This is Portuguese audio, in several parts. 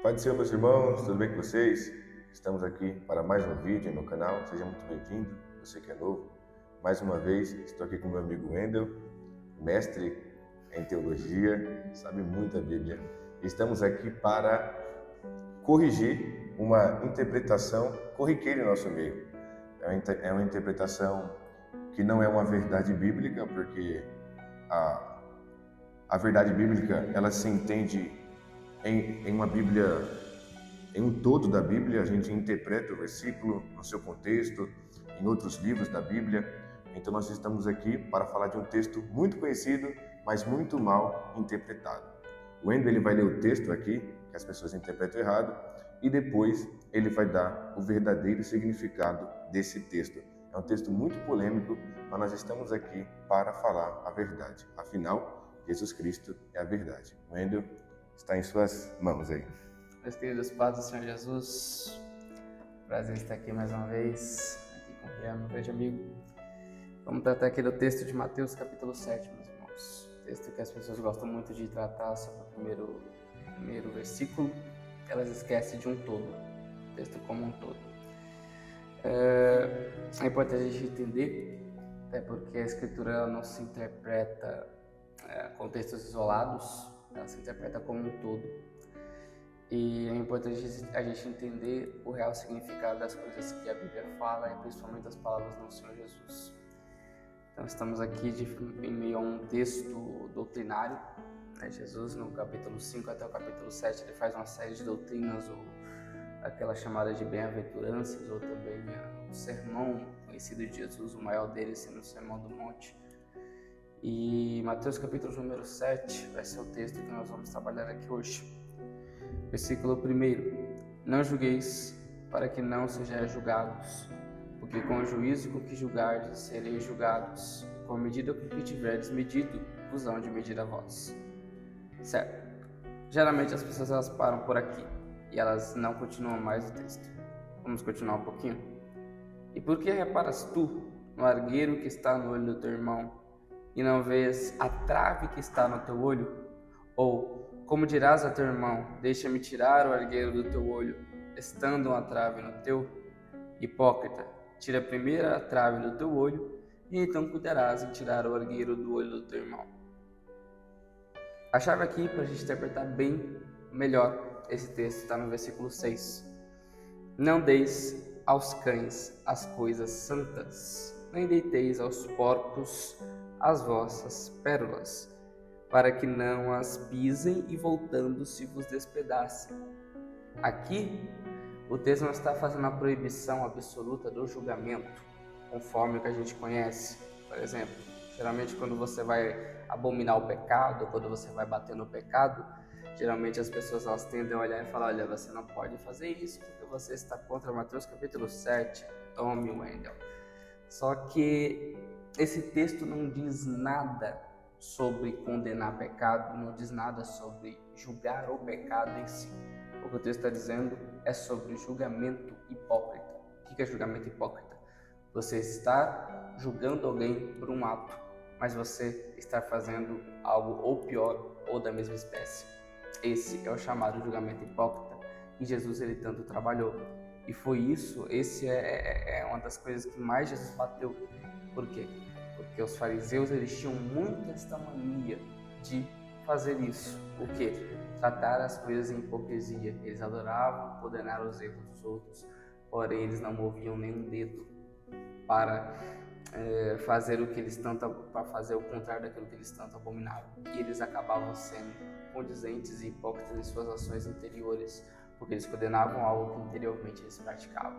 Pai do Senhor, meus irmãos, tudo bem com vocês? Estamos aqui para mais um vídeo no canal, seja muito bem-vindo, você que é novo. Mais uma vez, estou aqui com meu amigo Wendel, mestre em teologia, sabe muito a Bíblia. Estamos aqui para corrigir uma interpretação corriqueira em nosso meio. É uma interpretação que não é uma verdade bíblica, porque a verdade bíblica, ela se entende em uma Bíblia, em um todo da Bíblia. A gente interpreta o versículo no seu contexto, em outros livros da Bíblia. Então nós estamos aqui para falar de um texto muito conhecido, mas muito mal interpretado. O Wendel, ele vai ler o texto aqui, que as pessoas interpretam errado, e depois ele vai dar o verdadeiro significado desse texto. É um texto muito polêmico, mas nós estamos aqui para falar a verdade. Afinal, Jesus Cristo é a verdade. Wendel, está em suas mãos aí. Meus queridos pais do Senhor Jesus, prazer estar aqui mais uma vez, aqui com o Guilherme, meu grande amigo. Vamos tratar aqui do texto de Mateus capítulo 7, meus irmãos. Texto que as pessoas gostam muito de tratar sobre o primeiro versículo, elas esquecem de um todo, o texto como um todo. É importante a gente entender, até porque a Escritura não se interpreta com textos isolados, ela se interpreta como um todo. E é importante a gente entender o real significado das coisas que a Bíblia fala, e principalmente das palavras do Senhor Jesus. Então estamos aqui em meio a um texto doutrinário. Jesus, no capítulo 5 até o capítulo 7, ele faz uma série de doutrinas, ou aquela chamada de bem-aventuranças, ou também o sermão conhecido de Jesus, o maior deles sendo o Sermão do Monte. E Mateus capítulo número 7 vai ser o texto que nós vamos trabalhar aqui hoje. Versículo 1: Não julgueis, para que não sejais julgados, porque com o juízo com que julgardes, sereis julgados, e com a medida com que tiverdes medido, vos hão de medir a vós. Certo. Geralmente as pessoas elas param por aqui, e elas não continuam mais o texto. Vamos continuar um pouquinho? E por que reparas tu no argueiro que está no olho do teu irmão, e não vês a trave que está no teu olho? Ou, como dirás a teu irmão, deixa-me tirar o argueiro do teu olho, estando uma trave no teu? Hipócrita, tira primeiro a trave do teu olho, e então cuidarás em tirar o argueiro do olho do teu irmão. A chave aqui, para a gente interpretar bem melhor esse texto, está no versículo 6. Não deis aos cães as coisas santas, nem deiteis aos porcos as vossas pérolas, para que não as pisem e voltando-se vos despedacem. Aqui, o texto não está fazendo a proibição absoluta do julgamento, conforme o que a gente conhece. Por exemplo, geralmente quando você vai abominar o pecado, quando você vai bater no pecado, geralmente as pessoas elas tendem a olhar e falar: olha, você não pode fazer isso porque você está contra Mateus capítulo 7, tome o Wendel. Só que esse texto não diz nada sobre condenar pecado, não diz nada sobre julgar o pecado em si. O que o texto está dizendo é sobre julgamento hipócrita. O que é julgamento hipócrita? Você está julgando alguém por um ato, mas você está fazendo algo ou pior ou da mesma espécie. Esse é o chamado julgamento hipócrita, e Jesus ele tanto trabalhou. E foi isso, esse é uma das coisas que mais Jesus bateu. Por quê? Porque os fariseus eles tinham muito esta mania de fazer isso. O quê? Tratar as coisas em hipocrisia. Eles adoravam condenar os erros dos outros, porém eles não moviam nenhum dedo para fazer o que eles tanto, para fazer o contrário daquilo que eles tanto abominavam. E eles acabavam sendo condizentes e hipócritas em suas ações interiores, porque eles condenavam algo que interiormente eles praticavam.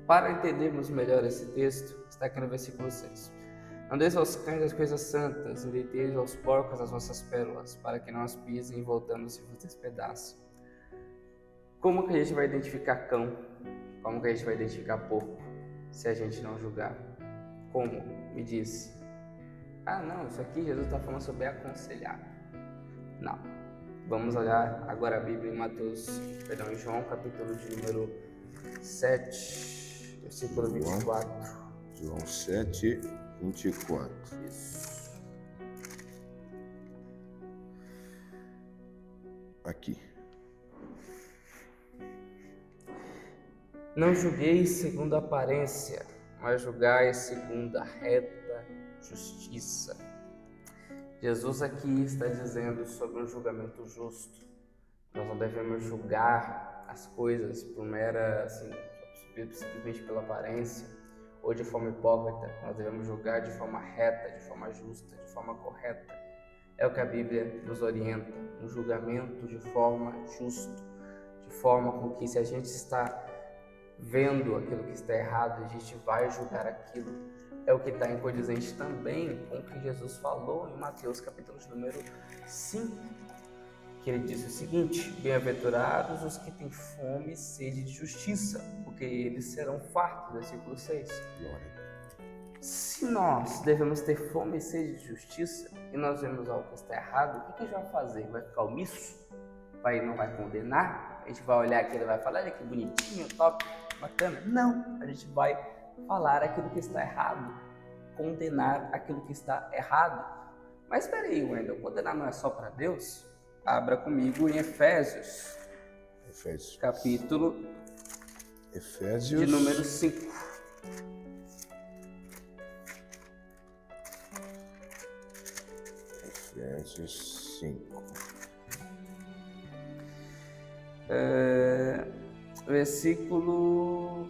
Para entendermos melhor esse texto, está aqui no versículo 6. Não deis aos cães as coisas santas, nem deiteis aos porcos as vossas pérolas, para que não as pisem e voltando-se vos despedacem. Como que a gente vai identificar cão? Como que a gente vai identificar porco, se a gente não julgar? Como? Me diz. Ah, não, isso aqui Jesus está falando sobre aconselhar. Não. Vamos olhar agora a Bíblia em João, capítulo de número 7, versículo 24. João 7, 24. Isso. aqui. Não julgueis segundo a aparência, mas julgai segundo a reta justiça. Jesus aqui está dizendo sobre um julgamento justo. Nós não devemos julgar as coisas por mera, simplesmente pela aparência ou de forma hipócrita. Nós devemos julgar de forma reta, de forma justa, de forma correta. É o que a Bíblia nos orienta, um julgamento de forma justa, de forma com que, se a gente está vendo aquilo que está errado, a gente vai julgar aquilo. É o que está em condizente também com o que Jesus falou em Mateus capítulo número 5, que ele disse o seguinte: bem-aventurados os que têm fome e sede de justiça, porque eles serão fartos, versículo 6. Se nós devemos ter fome e sede de justiça, e nós vemos algo que está errado, o que a gente vai fazer? Vai ficar omisso? Não vai condenar? A gente vai olhar aqui e vai falar: olha que bonitinho, top, bacana? Não, a gente vai falar aquilo que está errado, condenar aquilo que está errado. Mas espera aí, Wendel, condenar não é só para Deus? Abra comigo em Efésios. Capítulo de número 5. Efésios 5. Versículo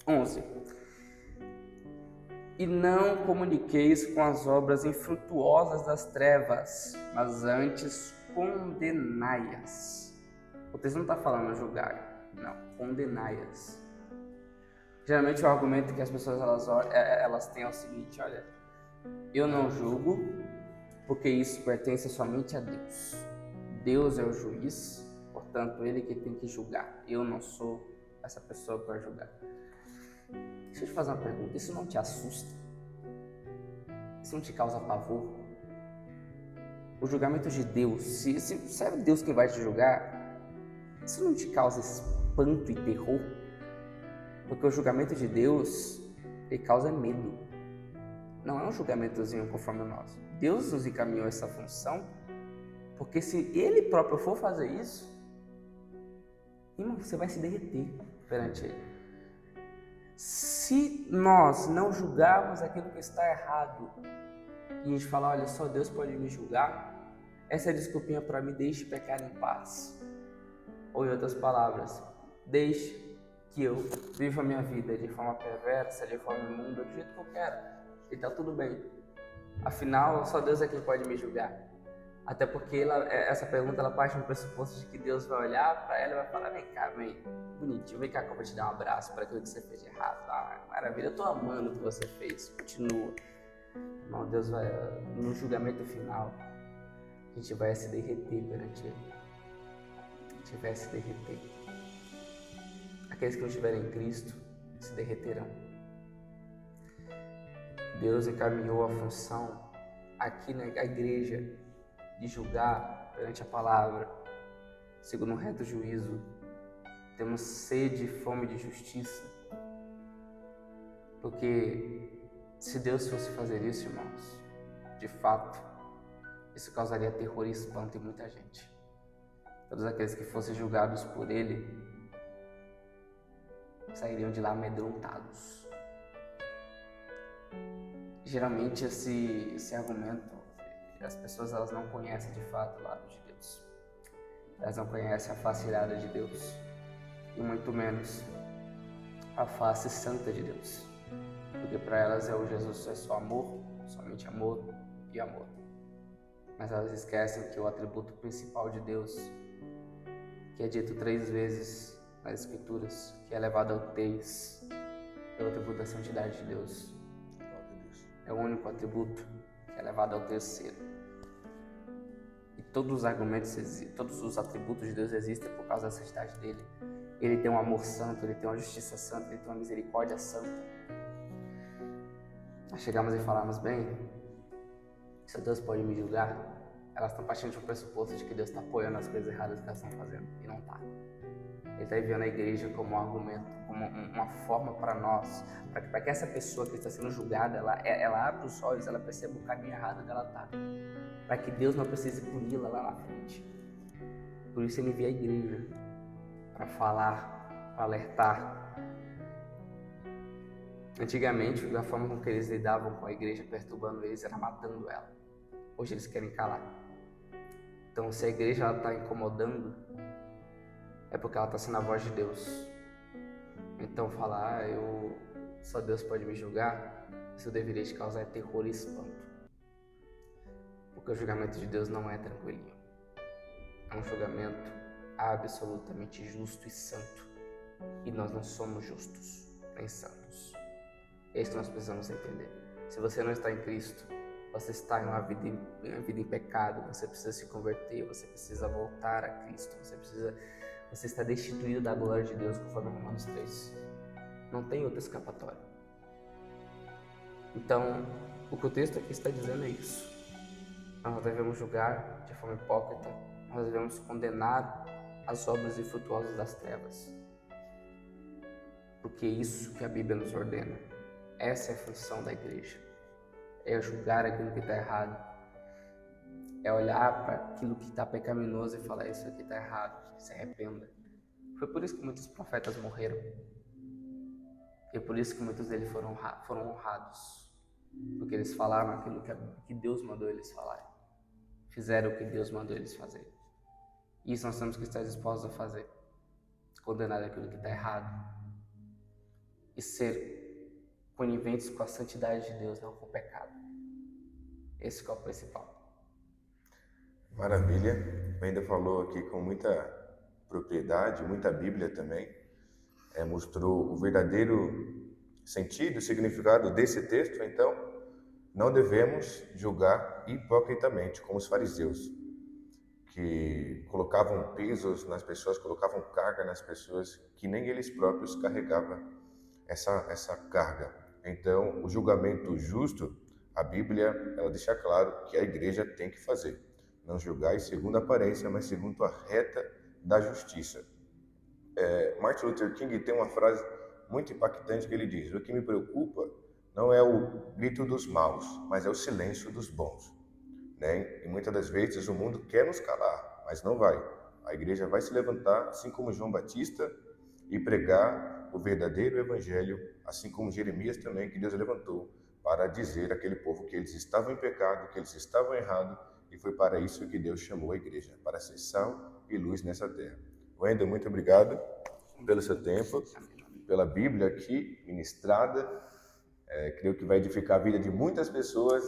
11. E não comuniqueis com as obras infrutuosas das trevas, mas antes condenai-as. O texto não está falando julgar, não, condenai-as. Geralmente o argumento que as pessoas elas têm é o seguinte: olha, eu não julgo porque isso pertence somente a Deus. Deus é o juiz, portanto ele que tem que julgar. Eu não sou essa pessoa para julgar. Deixa eu te fazer uma pergunta: isso não te assusta? Isso não te causa pavor? O julgamento de Deus, se é Deus quem vai te julgar, isso não te causa espanto e terror? Porque o julgamento de Deus, ele causa medo. Não é um julgamentozinho conforme o nosso. Deus nos encaminhou essa função, porque se Ele próprio for fazer isso, irmão, você vai se derreter perante Ele. Se nós não julgarmos aquilo que está errado, e a gente falar: olha, só Deus pode me julgar, essa é a desculpinha para me deixe pecar em paz. Ou em outras palavras, deixe que eu viva a minha vida de forma perversa, de forma imunda, do jeito que eu quero, e está tudo bem. Afinal, só Deus é quem pode me julgar. Até porque essa pergunta ela parte do pressuposto de que Deus vai olhar para ela e vai falar: vem cá, vem, bonitinho, vem cá que eu vou te dar um abraço para aquilo que você fez de errado. Ah, maravilha, eu estou amando o que você fez, continua. Não, Deus vai, no julgamento final, a gente vai se derreter perante Ele. A gente vai se derreter. Aqueles que não estiverem em Cristo se derreterão. Deus encaminhou a função aqui na igreja de julgar perante a palavra, segundo um reto juízo. Temos sede e fome de justiça, porque se Deus fosse fazer isso, irmãos, de fato, isso causaria terror e espanto em muita gente. Todos aqueles que fossem julgados por Ele sairiam de lá amedrontados. Geralmente esse argumento, as pessoas elas não conhecem de fato o lado de Deus. Elas não conhecem a face irada de Deus, e muito menos a face santa de Deus. Porque para elas o Jesus é só amor, somente amor e amor. Mas elas esquecem que o atributo principal de Deus, que é dito 3 vezes nas Escrituras, que é elevado ao teis, é o atributo da santidade de Deus. É o único atributo que é elevado ao terceiro. E todos os argumentos, todos os atributos de Deus existem por causa da santidade dele. Ele tem um amor santo, ele tem uma justiça santa, ele tem uma misericórdia santa. Nós chegamos e falamos: bem, se Deus pode me julgar, elas estão partindo de um pressuposto de que Deus está apoiando as coisas erradas que elas estão fazendo, e não está. Ele está enviando a igreja como um argumento, como uma forma para nós, para que essa pessoa que está sendo julgada, ela abra os olhos, ela perceba o caminho errado que ela está, para que Deus não precise puni-la lá na frente. Por isso ele envia a igreja, para falar, para alertar. Antigamente, a forma com que eles lidavam com a igreja, perturbando eles, era matando ela. Hoje eles querem calar. Então, se a igreja está incomodando, é porque ela está sendo a voz de Deus. Então, falar, só Deus pode me julgar, isso deveria te causar terror e espanto. Porque o julgamento de Deus não é tranquilinho. É um julgamento absolutamente justo e santo. E nós não somos justos, nem santos. É isso que nós precisamos entender. Se você não está em Cristo, você está em uma vida em pecado, você precisa se converter, você precisa voltar a Cristo, você está destituído da glória de Deus, conforme Romanos 3. Não tem outra escapatória. Então, o que o texto aqui está dizendo é isso. Nós não devemos julgar de forma hipócrita, nós devemos condenar as obras infrutuosas das trevas. Porque é isso que a Bíblia nos ordena. Essa é a função da igreja. É julgar aquilo que está errado. É olhar para aquilo que está pecaminoso e falar, isso aqui está errado, se arrependa. Foi por isso que muitos profetas morreram. E é por isso que muitos deles foram honrados. Porque eles falaram aquilo que Deus mandou eles falarem. Fizeram o que Deus mandou eles fazerem. Isso nós temos que estar dispostos a fazer. Condenar aquilo que está errado. E ser coniventes com a santidade de Deus, não com o pecado. Esse é o principal. Maravilha. Ainda falou aqui com muita propriedade, muita Bíblia também. Mostrou o verdadeiro sentido, significado desse texto. Então, não devemos julgar hipocritamente, como os fariseus, que colocavam pesos nas pessoas, colocavam carga nas pessoas, que nem eles próprios carregavam essa carga. Então, o julgamento justo, a Bíblia, ela deixa claro que a igreja tem que fazer. Não julgar segundo a aparência, mas segundo a reta da justiça. Martin Luther King tem uma frase muito impactante que ele diz: o que me preocupa não é o grito dos maus, mas é o silêncio dos bons. Né? E muitas das vezes o mundo quer nos calar, mas não vai. A igreja vai se levantar, assim como João Batista, e pregar o verdadeiro evangelho, assim como Jeremias também, que Deus levantou para dizer àquele povo que eles estavam em pecado, que eles estavam errados, e foi para isso que Deus chamou a igreja, para ser sal e luz nessa terra. Wendel, muito obrigado pelo seu tempo, pela Bíblia aqui ministrada. Creio que vai edificar a vida de muitas pessoas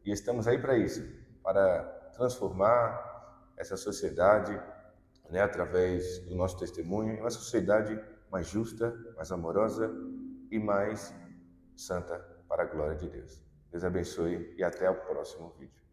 e estamos aí para isso, para transformar essa sociedade, né, através do nosso testemunho, em uma sociedade mais justa, mais amorosa e mais santa para a glória de Deus. Deus abençoe e até o próximo vídeo.